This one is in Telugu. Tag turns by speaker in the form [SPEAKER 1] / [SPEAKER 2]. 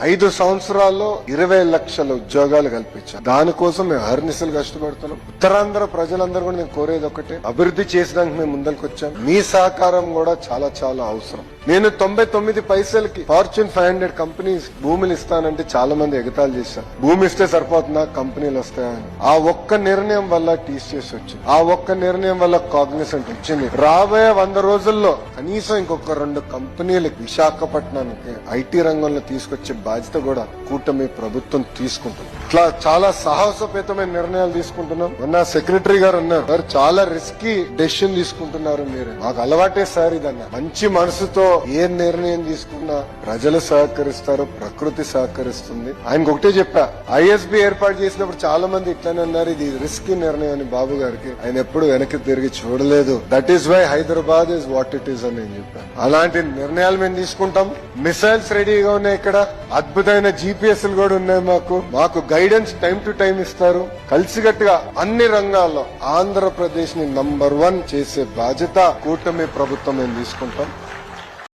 [SPEAKER 1] 5 సంవత్సరాల్లో 20 లక్షల ఉద్యోగాలు కల్పించాం. దానికోసం మేము అహర్నిశలు కష్టపడుతున్నాం. ఉత్తరాంధ్ర ప్రజలందరూ కూడా నేను కోరేది ఒకటే, అభివృద్ధి చేసడానికి మేము ముందరికి వచ్చాం. మీ సహకారం కూడా చాలా చాలా అవసరం. నేను 99 పైసలకి ఫార్చ్యూన్ 500 కంపెనీస్ భూములు ఇస్తానంటే చాలా మంది ఎగతాళి చేశారు. భూమి ఇస్తే సరిపోతుందా, కంపెనీలు వస్తాయని. ఆ ఒక్క నిర్ణయం వల్ల టీసీఎస్ వచ్చింది. ఆ ఒక్క నిర్ణయం వల్ల కాగ్నిసెంట్ వచ్చింది. రాబోయే 100 రోజుల్లో కనీసం ఇంకొక 2 కంపెనీలకు విశాఖపట్నానికి ఐటీ రంగంలో తీసుకొచ్చే బాధ్యత కూడా కూటమి ప్రభుత్వం తీసుకుంటుంది. ఇట్లా చాలా సాహసోపేతమైన నిర్ణయాలు తీసుకుంటున్నాం. మొన్న సెక్రటరీ గారు అన్నారు, సార్ చాలా రిస్కీ డెసిషన్ తీసుకుంటున్నారు మీరు. మాకు అలవాటే సార్ ఇదన్న. మంచి మనసుతో ఏ నిర్ణయం తీసుకున్నా ప్రజలు సహకరిస్తారు, ప్రకృతి సహకరిస్తుంది. ఆయనకు ఒకటే చెప్పా, ఐఎస్బి ఏర్పాటు చేసినప్పుడు చాలా మంది ఇట్లానే అన్నారు, ఇది రిస్కీ నిర్ణయం అని బాబు గారికి. ఆయన ఎప్పుడు వెనక్కి తిరిగి చూడలేదు. That is why Hyderabad is what it is అని నేను చెప్పాను. అలాంటి నిర్ణయాలు మేము తీసుకుంటాం. మిసైల్స్ రెడీగా ఉన్నాయి. ఇక్కడ అద్భుతమైన GPS కూడా ఉన్నాయి. మాకు గైడెన్స్ టైం టు టైం ఇస్తారు. కలిసికట్టుగా అన్ని రంగాల్లో ఆంధ్రప్రదేశ్ ని నంబర్ 1 చేసే బాధ్యత కూటమి ప్రభుత్వం మేము తీసుకుంటాం.